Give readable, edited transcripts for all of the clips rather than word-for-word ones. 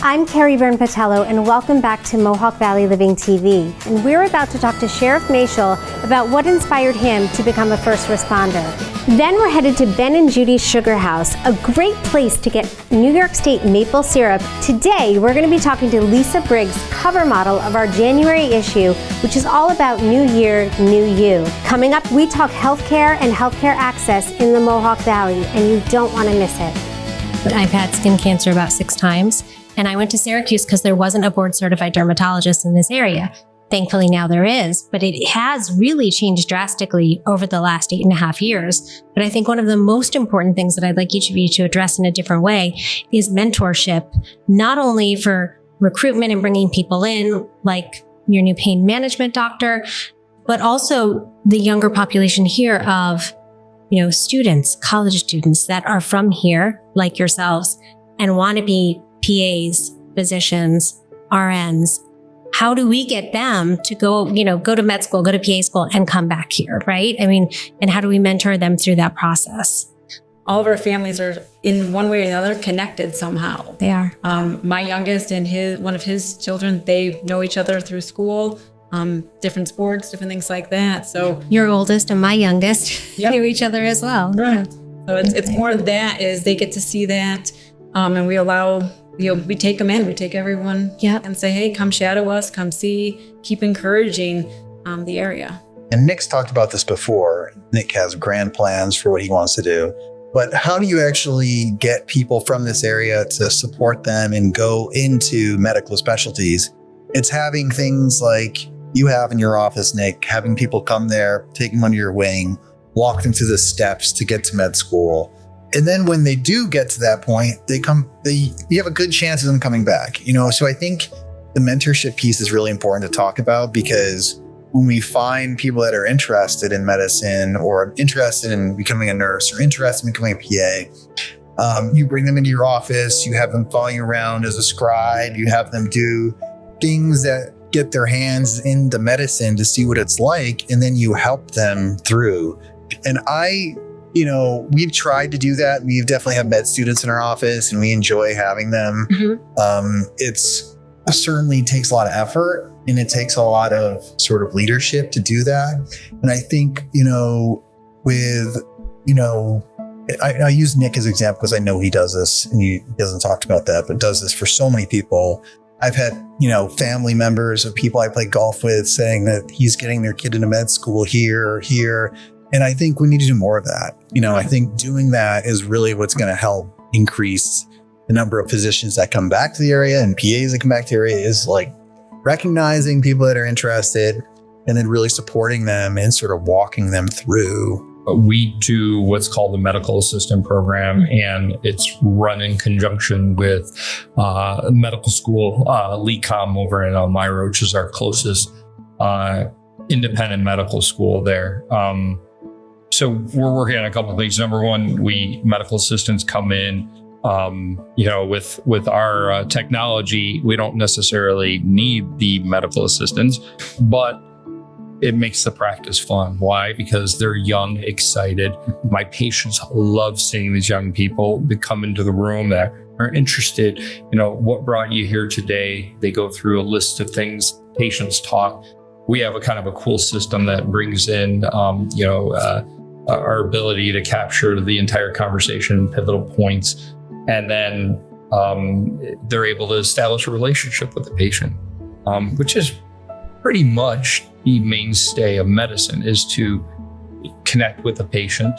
I'm Carrie Byrne-Patello, and welcome back to Mohawk Valley Living TV. And we're about to talk to Sheriff Mashel about what inspired him to become a first responder. Then we're headed to Ben and Judy's Sugar House, a great place to get New York State maple syrup. Today, we're going to be talking to Lisa Briggs, cover model of our January issue, which is all about New Year, New You. Coming up, we talk healthcare and healthcare access in the Mohawk Valley, and you don't want to miss it. I've had skin cancer about 6 times. And I went to Syracuse because there wasn't a board certified dermatologist in this area. Thankfully now there is, but it has really changed drastically over the last 8.5 years. But I think one of the most important things that I'd like each of you to address in a different way is mentorship, not only for recruitment and bringing people in, like your new pain management doctor, but also the younger population here of, students, college students that are from here, like yourselves, and want to be PAs, physicians, RNs. How do we get them to go to med school, go to PA school and come back here, right? And how do we mentor them through that process? All of our families are in one way or another connected somehow. They are. My youngest and one of his children, they know each other through school, different sports, different things like that. So your oldest and my youngest knew each other as well. Right. So it's more of that is they get to see that. And we allow, we take them in, we take everyone and say, hey, come shadow us, come see, keep encouraging the area. And Nick's talked about this before. Nick has grand plans for what he wants to do. But how do you actually get people from this area to support them and go into medical specialties? It's having things like you have in your office, Nick, having people come there, take them under your wing, walk them through the steps to get to med school. And then when they do get to that point, you have a good chance of them coming back, So I think the mentorship piece is really important to talk about, because when we find people that are interested in medicine or interested in becoming a nurse or interested in becoming a PA, you bring them into your office, you have them following around as a scribe, you have them do things that get their hands into medicine to see what it's like, and then you help them through. And we've tried to do that. We've definitely have med students in our office and we enjoy having them. Mm-hmm. It certainly takes a lot of effort and it takes a lot of sort of leadership to do that. And I think, I use Nick as an example because I know he does this and he doesn't talk about that, but does this for so many people. I've had, family members of people I play golf with saying that he's getting their kid into med school here or here. And I think we need to do more of that. I think doing that is really what's going to help increase the number of physicians that come back to the area and PAs that come back to the area, is like recognizing people that are interested and then really supporting them and sort of walking them through. We do what's called the medical assistant program, and it's run in conjunction with medical school, LECOM over in Elmira, which is our closest independent medical school there. So we're working on a couple of things. Number one, medical assistants come in, with our technology. We don't necessarily need the medical assistants, but it makes the practice fun. Why? Because they're young, excited. My patients love seeing these young people that come into the room that are interested. What brought you here today? They go through a list of things. Patients talk. We have a kind of a cool system that brings in, our ability to capture the entire conversation, pivotal points, and then they're able to establish a relationship with the patient, which is pretty much the mainstay of medicine, is to connect with the patient,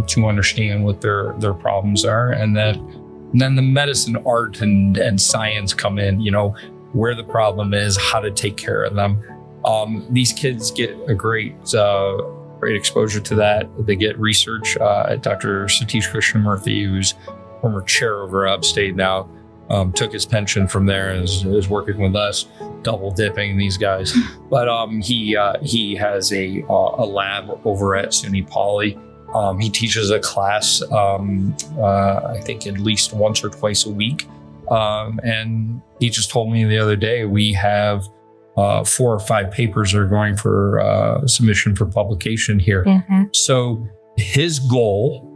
to understand what their problems are, and then the medicine, art, and science come in. Where the problem is, how to take care of them. These kids get a great exposure to that. They get research. Dr. Satish Krishnamurthy, who's former chair over upstate now, took his pension from there and is working with us, double dipping these guys. But he has a lab over at SUNY Poly. He teaches a class, I think at least once or twice a week. And he just told me the other day, we have 4 or 5 papers are going for submission for publication here. Mm-hmm. So his goal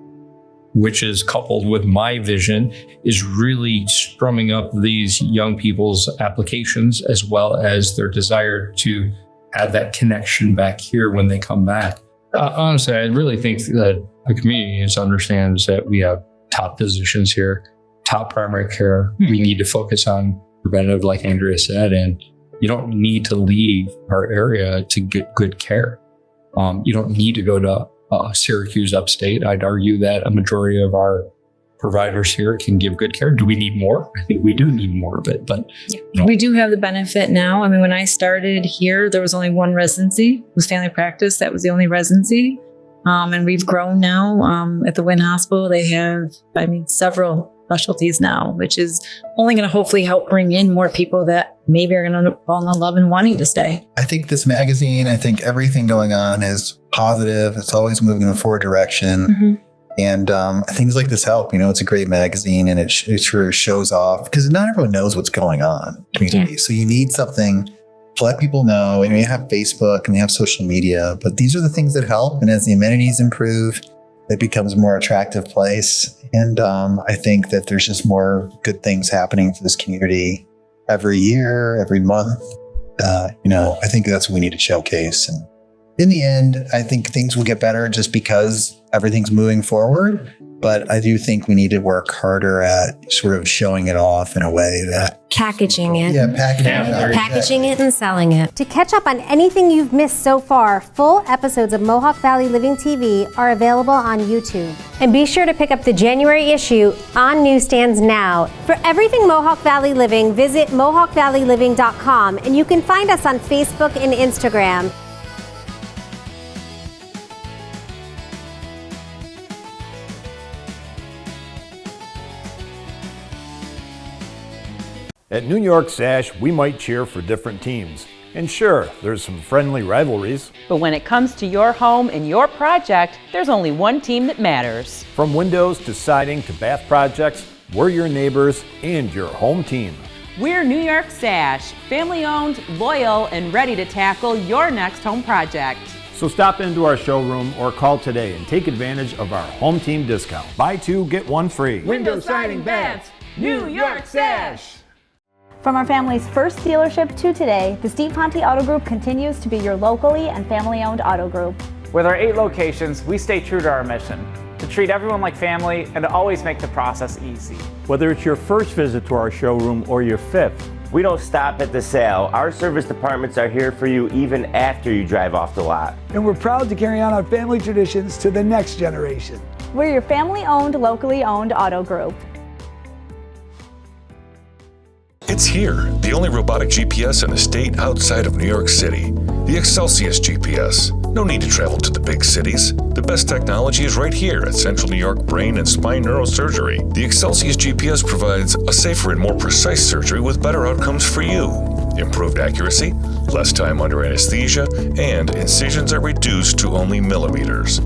which is coupled with my vision, is really strumming up these young people's applications as well as their desire to have that connection back here when they come back. Honestly, I really think that the community understands that we have top physicians here, top primary care. We need to focus on preventative, like Andrea said, and you don't need to leave our area to get good care. You don't need to go to Syracuse upstate. I'd argue that a majority of our providers here can give good care. Do we need more? I think we do need more of it, but Yeah. you know. We do have the benefit now. I mean, when I started here, there was only one residency. It was family practice. That was the only residency. And we've grown now. At the Wynn Hospital, they have, several specialties now, which is only going to hopefully help bring in more people that maybe are going to fall in love and wanting to stay. I think this magazine, I think everything going on is positive. It's always moving in a forward direction. Mm-hmm. And things like this help. It's a great magazine, and it sure shows off, because not everyone knows what's going on in the community. So you need something to let people know. And you have Facebook and you have social media, but these are the things that help. And as the amenities improve, it becomes a more attractive place. And I think that there's just more good things happening for this community every year, every month. I think that's what we need to showcase. And in the end, I think things will get better just because everything's moving forward. But I do think we need to work harder at sort of showing it off in a way that... Packaging it. Packaging it and selling it. To catch up on anything you've missed so far, full episodes of Mohawk Valley Living TV are available on YouTube. And be sure to pick up the January issue on newsstands now. For everything Mohawk Valley Living, visit mohawkvalleyliving.com, and you can find us on Facebook and Instagram. At New York Sash, we might cheer for different teams. And sure, there's some friendly rivalries. But when it comes to your home and your project, there's only one team that matters. From windows to siding to bath projects, we're your neighbors and your home team. We're New York Sash, family-owned, loyal, and ready to tackle your next home project. So stop into our showroom or call today and take advantage of our home team discount. Buy two, get one free. Window siding baths, New York Sash. From our family's first dealership to today, the Steve Ponte Auto Group continues to be your locally and family-owned auto group. With our 8 locations, we stay true to our mission, to treat everyone like family and to always make the process easy. Whether it's your first visit to our showroom or your 5th, we don't stop at the sale. Our service departments are here for you even after you drive off the lot. And we're proud to carry on our family traditions to the next generation. We're your family-owned, locally owned auto group. It's here, the only robotic GPS in the state outside of New York City. The Excelsius GPS. No need to travel to the big cities. The best technology is right here at Central New York Brain and Spine Neurosurgery. The Excelsius GPS provides a safer and more precise surgery with better outcomes for you. Improved accuracy, less time under anesthesia, and incisions are reduced to only millimeters.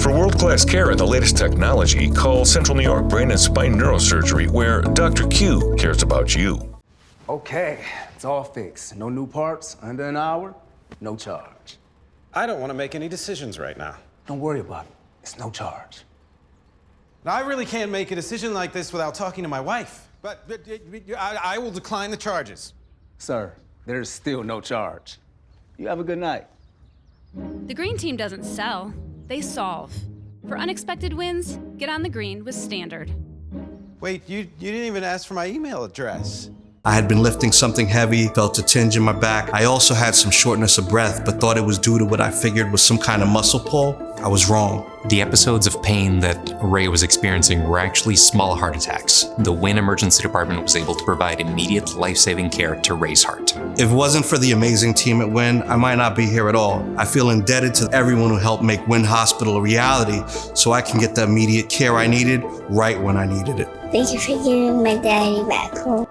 For world-class care and the latest technology, call Central New York Brain and Spine Neurosurgery, where Dr. Q cares about you. Okay, it's all fixed. No new parts, under an hour, no charge. I don't want to make any decisions right now. Don't worry about it. It's no charge. Now, I really can't make a decision like this without talking to my wife. But I will decline the charges. Sir, there's still no charge. You have a good night. The green team doesn't sell, they solve. For unexpected wins, get on the green with Standard. Wait, you didn't even ask for my email address. I had been lifting something heavy, felt a tinge in my back. I also had some shortness of breath, but thought it was due to what I figured was some kind of muscle pull. I was wrong. The episodes of pain that Ray was experiencing were actually small heart attacks. The Wynn Emergency Department was able to provide immediate life-saving care to Ray's heart. If it wasn't for the amazing team at Wynn, I might not be here at all. I feel indebted to everyone who helped make Wynn Hospital a reality so I can get the immediate care I needed right when I needed it. Thank you for giving my daddy back home.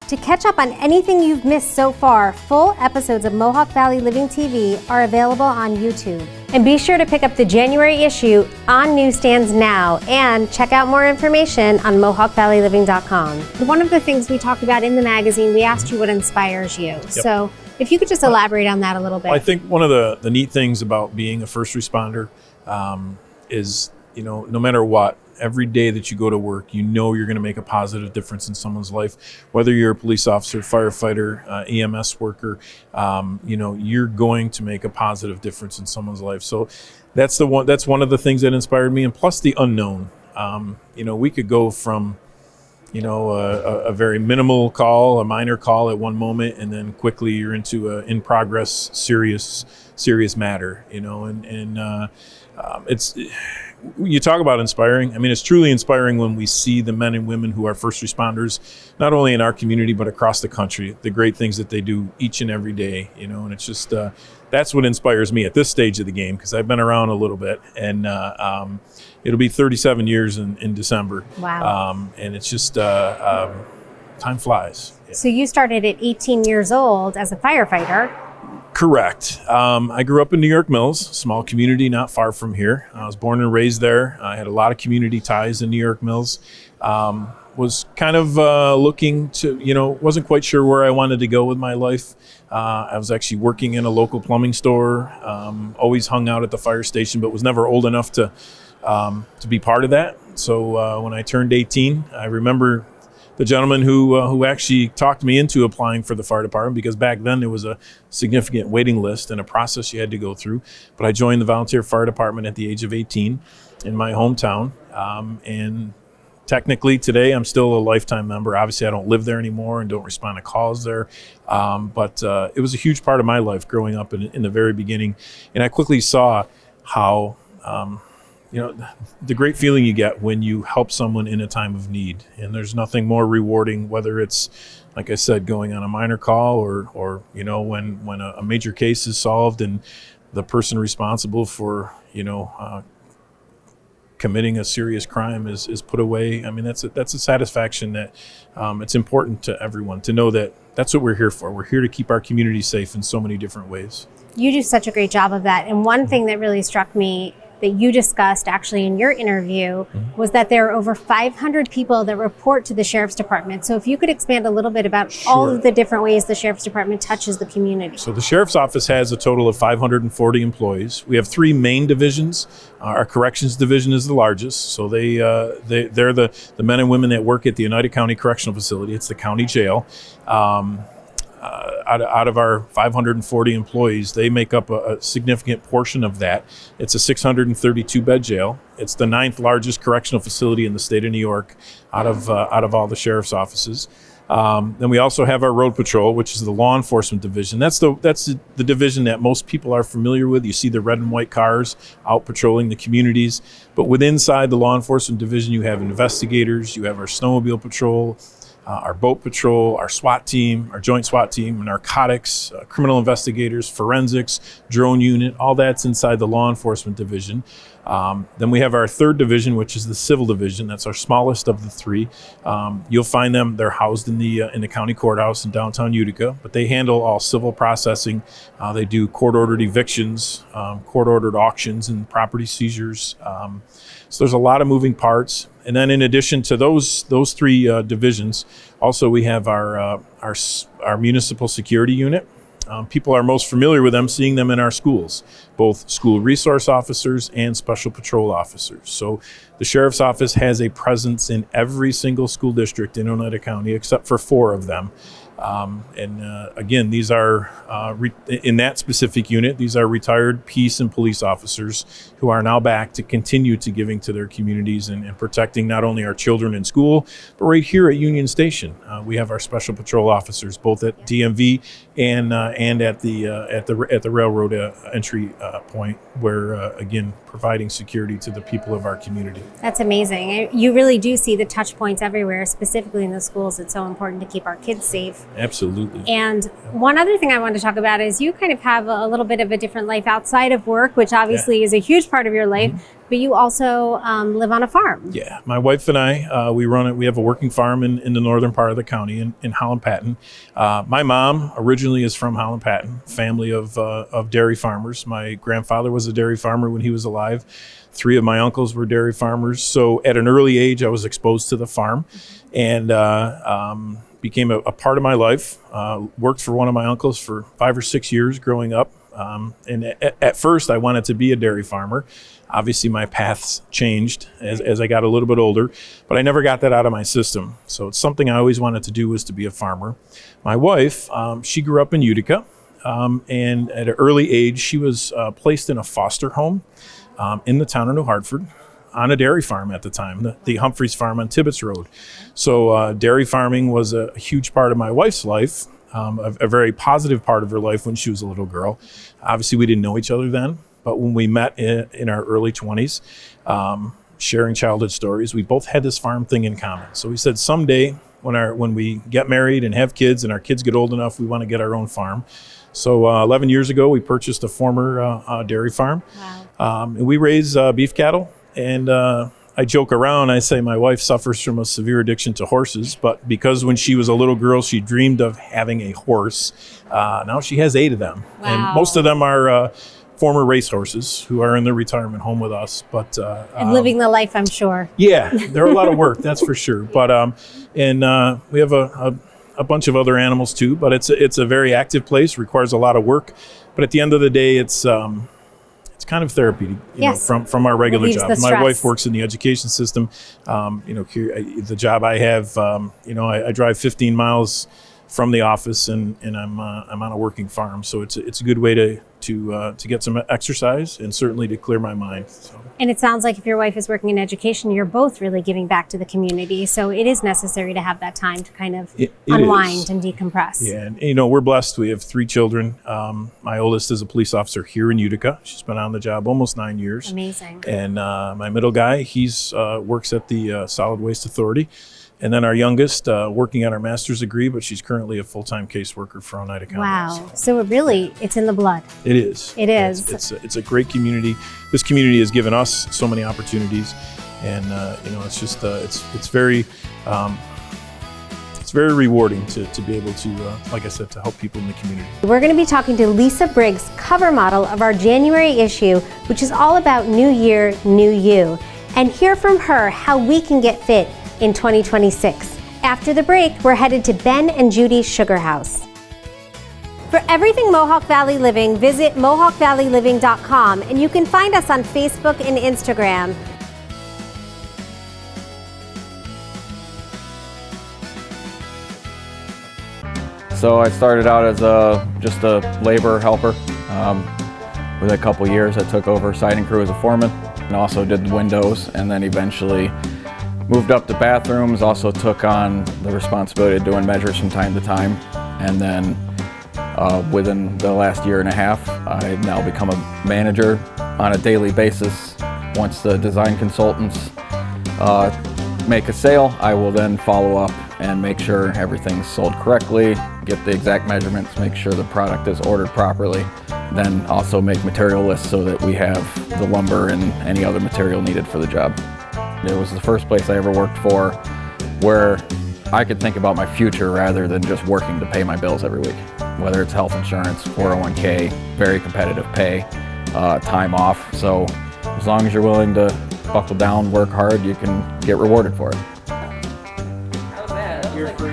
To catch up on anything you've missed so far, full episodes of Mohawk Valley Living TV are available on YouTube. And be sure to pick up the January issue on newsstands now, and check out more information on mohawkvalleyliving.com. One of the things we talked about in the magazine, we asked you what inspires you. Yep. So if you could just elaborate on that a little bit. I think one of the neat things about being a first responder is, no matter what, every day that you go to work, you know you're going to make a positive difference in someone's life. Whether you're a police officer, firefighter, EMS worker, you're going to make a positive difference in someone's life. So that's one of the things that inspired me, and plus the unknown. We could go from a very minimal call, a minor call at one moment, and then quickly you're into a in progress, serious matter. It's, you talk about inspiring. I mean, it's truly inspiring when we see the men and women who are first responders, not only in our community but across the country. The great things that they do each and every day. And it's just that's what inspires me at this stage of the game, because I've been around a little bit, and it'll be 37 years in December. Wow. And it's just time flies. So you started at 18 years old as a firefighter. Correct. I grew up in New York Mills, small community not far from here. I was born and raised there. I had a lot of community ties in New York Mills. Was kind of looking to, wasn't quite sure where I wanted to go with my life. I was actually working in a local plumbing store, always hung out at the fire station, but was never old enough to be part of that. So when I turned 18, I remember the gentleman who actually talked me into applying for the fire department, because back then there was a significant waiting list and a process you had to go through. But I joined the volunteer fire department at the age of 18 in my hometown. And technically today I'm still a lifetime member. Obviously I don't live there anymore and don't respond to calls there. But it was a huge part of my life growing up in the very beginning. And I quickly saw how the great feeling you get when you help someone in a time of need. And there's nothing more rewarding, whether it's, like I said, going on a minor call or when a major case is solved and the person responsible for, committing a serious crime is put away. I mean, that's a satisfaction that it's important to everyone to know that that's what we're here for. We're here to keep our community safe in so many different ways. You do such a great job of that. And one thing that really struck me that you discussed actually in your interview was that there are over 500 people that report to the Sheriff's Department. So if you could expand a little bit about all of the different ways the Sheriff's Department touches the community. So the Sheriff's Office has a total of 540 employees. We have three main divisions. Our Corrections Division is the largest. So they're the men and women that work at the United County Correctional Facility. It's the county jail. Out of our 540 employees, they make up a significant portion of that. It's a 632-bed jail. It's the 9th largest correctional facility in the state of New York out of all the sheriff's offices. Then we also have our road patrol, which is the law enforcement division. That's the division that most people are familiar with. You see the red and white cars out patrolling the communities. But inside the law enforcement division, you have investigators, you have our snowmobile patrol, our boat patrol, our SWAT team, our joint SWAT team, narcotics, criminal investigators, forensics, drone unit, all that's inside the law enforcement division. Then we have our third division, which is the civil division. That's our smallest of the three. You'll find them, they're housed in the county courthouse in downtown Utica, but they handle all civil processing. They do court-ordered evictions, court-ordered auctions and property seizures. So there's a lot of moving parts. And then in addition to those three divisions, also we have our municipal security unit. People are most familiar with them, seeing them in our schools, both school resource officers and special patrol officers. So the Sheriff's Office has a presence in every single school district in Oneida County, except for 4 of them. Again, these are, in that specific unit, these are retired peace and police officers who are now back to continue to giving to their communities and protecting not only our children in school, but right here at Union Station. We have our special patrol officers, both at DMV and at the railroad entry point, where, again, providing security to the people of our community. That's amazing. You really do see the touch points everywhere, specifically in the schools. It's so important to keep our kids safe. Absolutely. And one other thing I wanted to talk about is you kind of have a little bit of a different life outside of work, which obviously is a huge part of your life, but you also live on a farm. Yeah, my wife and I, we have a working farm in the northern part of the county in Holland Patton. My mom originally is from Holland Patton, family of dairy farmers. My grandfather was a dairy farmer when he was alive. 3 of my uncles were dairy farmers. So at an early age, I was exposed to the farm and became a part of my life. Worked for one of my uncles for 5 or 6 years growing up. And at first, I wanted to be a dairy farmer. Obviously, my paths changed as I got a little bit older, but I never got that out of my system. So it's something I always wanted to do, was to be a farmer. My wife, she grew up in Utica, and at an early age, she was placed in a foster home in the town of New Hartford, on a dairy farm at the time, the Humphreys Farm on Tibbetts Road. So dairy farming was a huge part of my wife's life, a very positive part of her life when she was a little girl. Obviously, we didn't know each other then, but when we met in our early 20s, sharing childhood stories, we both had this farm thing in common. So we said someday when we get married and have kids and our kids get old enough, we want to get our own farm. So 11 years ago, we purchased a former dairy farm. Wow. And we raise beef cattle. And I joke around, I say my wife suffers from a severe addiction to horses, but because when she was a little girl, she dreamed of having a horse. Now she has 8 of them. Wow. And most of them are former racehorses who are in their retirement home with us. But and living the life, I'm sure. Yeah, they're a lot of work, that's for sure. But we have a bunch of other animals too, but it's a very active place, requires a lot of work. But at the end of the day, it's kind of therapy, you know, from our regular job. My wife works in the education system. The job I have, I drive 15 miles from the office, and I'm on a working farm, so it's a good way to get some exercise and certainly to clear my mind. So. And it sounds like if your wife is working in education, you're both really giving back to the community. So it is necessary to have that time to kind of unwind and decompress. Yeah, and we're blessed. We have 3 children. My oldest is a police officer here in Utica. She's been on the job almost 9 years. Amazing. And my middle guy, he's works at the Solid Waste Authority. And then our youngest, working on her master's degree, but she's currently a full-time caseworker for Oneida County. Wow. So it's in the blood. It is. It is. It's a great community. This community has given us so many opportunities. And, it's just, it's very rewarding to be able to, like I said, to help people in the community. We're going to be talking to Lisa Briggs, cover model of our January issue, which is all about New Year, New You, and hear from her how we can get fit in 2026. After the break, we're headed to Ben and Judy's Sugar House. For everything Mohawk Valley Living, visit mohawkvalleyliving.com, and you can find us on Facebook and Instagram. So I started out as just a labor helper. Within a couple years, I took over siding crew as a foreman and also did the windows, and then eventually moved up to bathrooms, also took on the responsibility of doing measures from time to time. And then within the last year and a half, I've now become a manager on a daily basis. Once the design consultants make a sale, I will then follow up and make sure everything's sold correctly, get the exact measurements, make sure the product is ordered properly, then also make material lists so that we have the lumber and any other material needed for the job. It was the first place I ever worked for where I could think about my future rather than just working to pay my bills every week. Whether it's health insurance, 401k, very competitive pay, time off. So as long as you're willing to buckle down, work hard, you can get rewarded for it. How's that? You're free.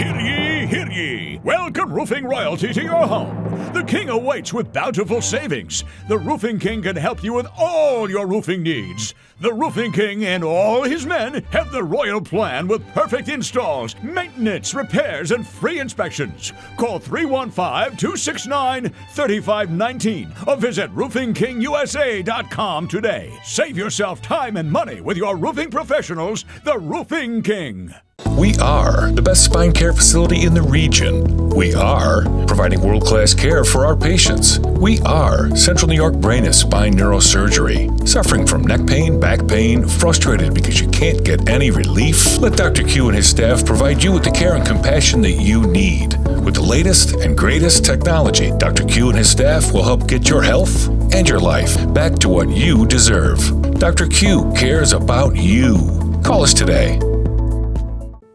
Hear ye, hear ye! Welcome roofing royalty to your home. The King awaits with bountiful savings. The Roofing King can help you with all your roofing needs. The Roofing King and all his men have the royal plan with perfect installs, maintenance, repairs, and free inspections. Call 315-269-3519 or visit roofingkingusa.com today. Save yourself time and money with your roofing professionals, the Roofing King. We are the best spine care facility in the region. We are providing world-class care for our patients. We are Central New York Brain and Spine Neurosurgery. Suffering from neck pain, back pain, frustrated because you can't get any relief? Let Dr. Q and his staff provide you with the care and compassion that you need. With the latest and greatest technology, Dr. Q and his staff will help get your health and your life back to what you deserve. Dr. Q cares about you. Call us today.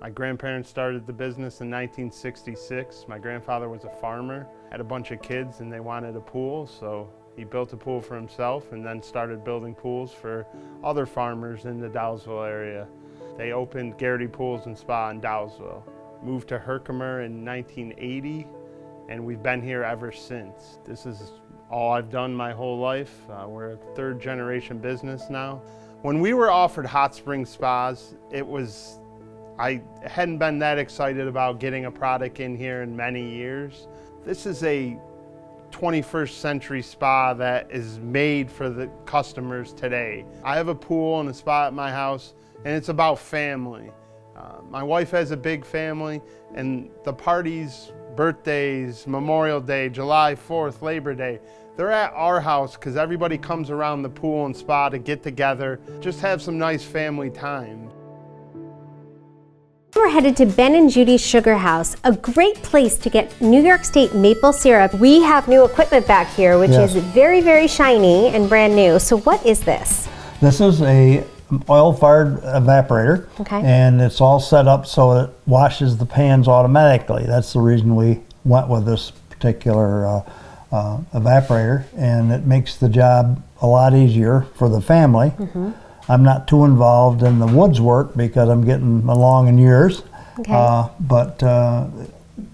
My grandparents started the business in 1966. My grandfather was a farmer, had a bunch of kids, and they wanted a pool, so he built a pool for himself and then started building pools for other farmers in the Dowsville area. They opened Garrity Pools and Spa in Dowsville. Moved to Herkimer in 1980 and we've been here ever since. This is all I've done my whole life. We're a third generation business now. When we were offered hot spring spas, I hadn't been that excited about getting a product in here in many years. This is a 21st century spa that is made for the customers today. I have a pool and a spa at my house, and it's about family. My wife has a big family, and the parties, birthdays, Memorial Day, July 4th, Labor Day, they're at our house because everybody comes around the pool and spa to get together, just have some nice family time. We're headed to Ben and Judy's Sugar House, a great place to get New York State maple syrup. We have new equipment back here, which is very, very shiny and brand new. So what is this? This is a oil-fired evaporator, and it's all set up so it washes the pans automatically. That's the reason we went with this particular evaporator, and it makes the job a lot easier for the family. I'm not too involved in the woods work because I'm getting along in years. But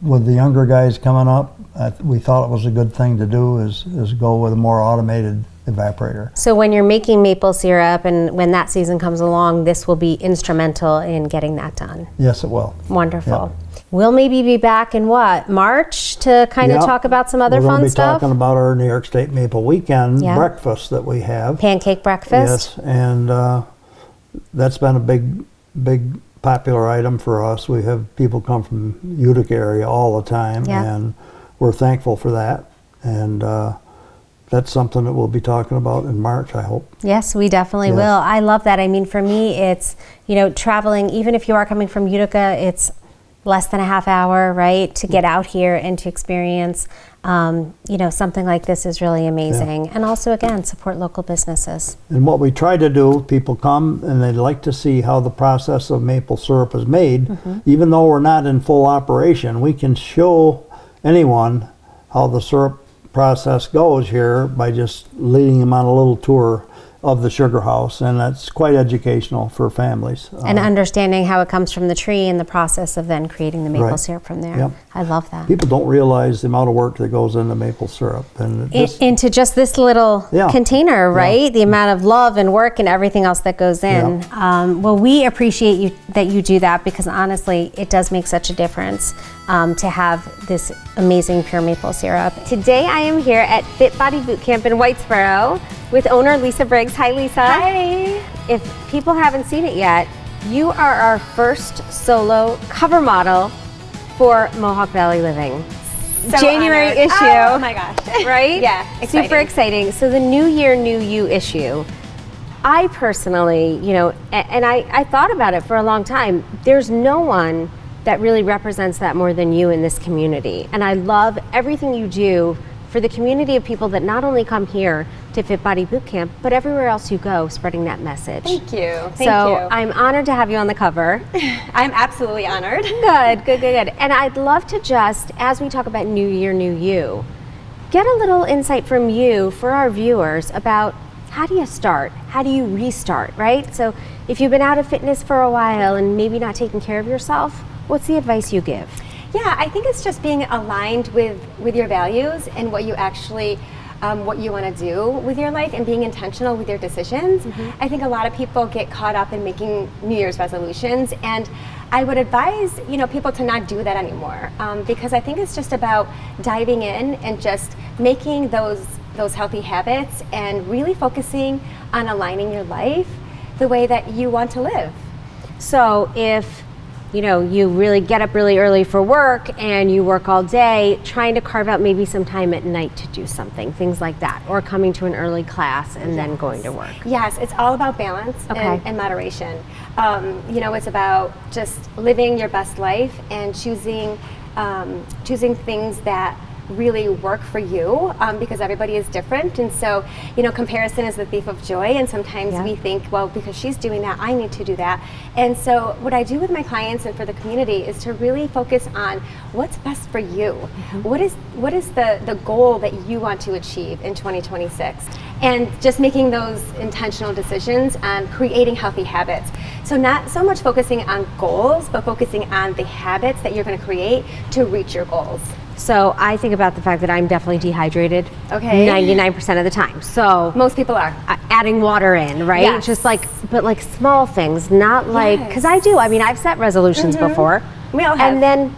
with the younger guys coming up, we thought it was a good thing to do is go with a more automated evaporator. So when you're making maple syrup and when that season comes along, this will be instrumental in getting that done. Yes, it will. Wonderful. We'll maybe be back in March to kind of talk about some other fun stuff? We're going to be talking about our New York State Maple Weekend breakfast that we have. Pancake breakfast? Yes, and that's been a big popular item for us. We have people come from Utica area all the time, and we're thankful for that. And that's something that we'll be talking about in March, I hope. Yes, we definitely will. I love that. I mean, for me, it's, traveling, even if you are coming from Utica, it's less than a half hour, right, to get out here and to experience, something like this is really amazing. And also, again, support local businesses. And what we try to do, people come and they'd like to see how the process of maple syrup is made. Even though we're not in full operation, we can show anyone how the syrup process goes here by just leading them on a little tour of the sugar house, and that's quite educational for families. And understanding how it comes from the tree and the process of then creating the maple syrup from there. I love that. People don't realize the amount of work that goes into maple syrup. And into just this little container, right? The amount of love and work and everything else that goes in. Well, we appreciate that you do that, because honestly, it does make such a difference to have this amazing pure maple syrup. Today I am here at Fit Body Boot Camp in Whitesboro with owner Lisa Briggs. Hi, Lisa. Hi. If people haven't seen it yet, you are our first solo cover model for Mohawk Valley Living. So January honored. issue. Oh my gosh. Right? Yeah, exciting. Super exciting. So the New Year, New You issue. I personally, and I thought about it for a long time. There's no one that really represents that more than you in this community. And I love everything you do for the community of people that not only come here to Fit Body Boot Camp, but everywhere else you go, spreading that message. Thank you. Thank you. I'm honored to have you on the cover. I'm absolutely honored. Good. And I'd love to just, as we talk about New Year, New You, get a little insight from you for our viewers about how do you start? How do you restart, right? So if you've been out of fitness for a while and maybe not taking care of yourself, what's the advice you give? Yeah, I think it's just being aligned with your values and what you actually, what you want to do with your life, and being intentional with your decisions. I think a lot of people get caught up in making New Year's resolutions, and I would advise people to not do that anymore, because I think it's just about diving in and just making those healthy habits and really focusing on aligning your life the way that you want to live. So if you really get up really early for work and you work all day, trying to carve out maybe some time at night to do something, things like that, or coming to an early class and then going to work. Yes, it's all about balance and moderation. It's about just living your best life and choosing things that really work for you, because everybody is different, and so comparison is the thief of joy, and sometimes we think, well, because she's doing that, I need to do that. And so what I do with my clients and for the community is to really focus on what's best for you. What is the goal that you want to achieve in 2026, and just making those intentional decisions and creating healthy habits. So not so much focusing on goals, but focusing on the habits that you're going to create to reach your goals. So I think about the fact that I'm definitely dehydrated 99% of the time. So most people are. Adding water in, right? Yes. Just like, but like small things, not like, because I do. I mean, I've set resolutions before. We all have. And then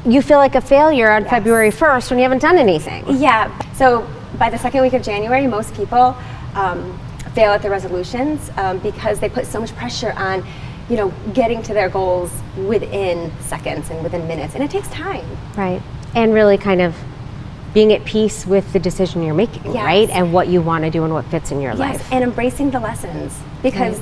you feel like a failure on February 1st when you haven't done anything. Yeah. So by the second week of January, most people fail at the resolutions because they put so much pressure on, you know, getting to their goals within seconds and within minutes, and it takes time. Right. And really kind of being at peace with the decision you're making, right? And what you want to do and what fits in your life. And embracing the lessons, because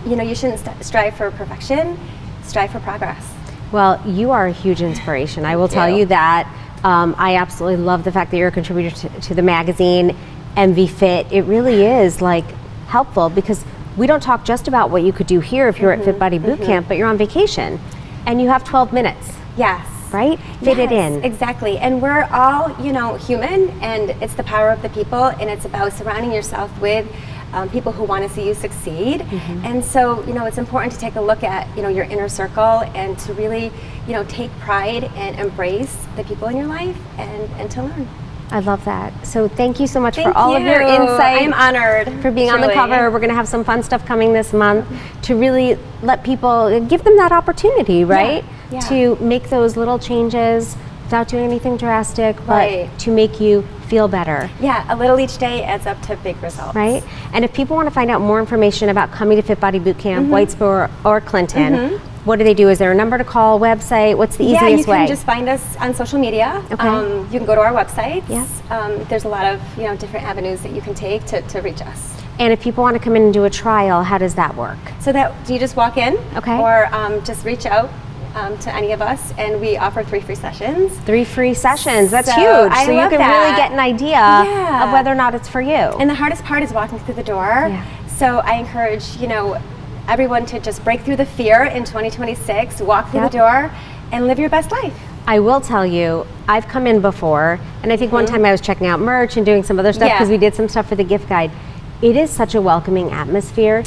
you know, you shouldn't strive for perfection, strive for progress. Well, you are a huge inspiration. I will tell you that. I absolutely love the fact that you're a contributor to the magazine, MV Fit. It really is like helpful because we don't talk just about what you could do here if you're at Fit Body Boot Camp, but you're on vacation and you have 12 minutes. Yes. Right? Fit it in. Exactly. And we're all, you know, human, and it's the power of the people, and it's about surrounding yourself with people who want to see you succeed. And so, you know, it's important to take a look at, you know, your inner circle and to really, you know, take pride and embrace the people in your life and to learn. I love that. So thank you so much for all of your insight. I'm honored. For being on the cover. We're going to have some fun stuff coming this month to really let people, give them that opportunity, right? Yeah. To make those little changes without doing anything drastic, but to make you feel better. Yeah, a little each day adds up to big results. Right? And if people want to find out more information about coming to Fit Body Boot Camp, Whitesboro or Clinton, what do they do? Is there a number to call, website? What's the easiest way? Yeah, you can just find us on social media. Okay. You can go to our website. Yes. There's a lot of, you know, different avenues that you can take to reach us. And if people want to come in and do a trial, how does that work? So that you just walk in, okay, or just reach out to any of us, and we offer 3 free sessions. 3 free sessions, that's huge. So you can really get an idea of whether or not it's for you. And the hardest part is walking through the door. So I encourage, you know, everyone to just break through the fear in 2026, walk through the door, and live your best life. I will tell you, I've come in before, and I think one time I was checking out merch and doing some other stuff because we did some stuff for the gift guide. It is such a welcoming atmosphere.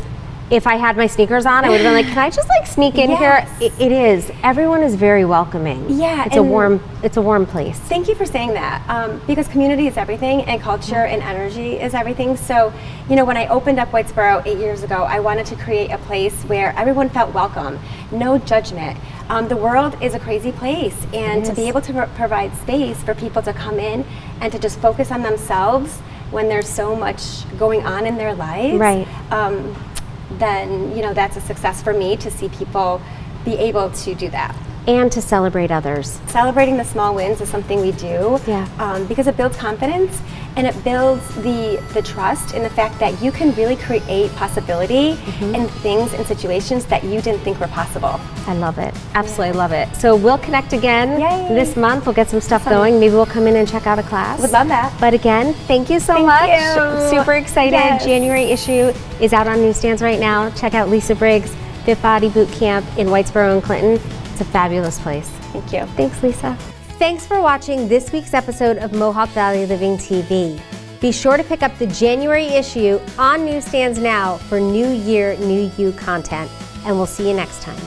If I had my sneakers on, I would have been like, can I just like sneak in here? It is. Everyone is very welcoming. Yeah. It's a warm place. Thank you for saying that, because community is everything, and culture and energy is everything. So, you know, when I opened up Whitesboro 8 years ago, I wanted to create a place where everyone felt welcome, no judgment. The world is a crazy place, and to be able to provide space for people to come in and to just focus on themselves when there's so much going on in their lives. Right. Then, you know, that's a success for me to see people be able to do that. And to celebrate others. Celebrating the small wins is something we do because it builds confidence, and it builds the trust in the fact that you can really create possibility in things and situations that you didn't think were possible. I love it. Absolutely love it. So we'll connect again this month. We'll get some stuff going. Maybe we'll come in and check out a class. Would love that. But again, thank you so much. You. Super excited. January issue is out on newsstands right now. Check out Lisa Briggs' Fit Body Boot Camp in Whitesboro and Clinton. It's a fabulous place. Thank you. Thanks, Lisa. Thanks for watching this week's episode of Mohawk Valley Living TV. Be sure to pick up the January issue on newsstands now for New Year, New You content, and we'll see you next time.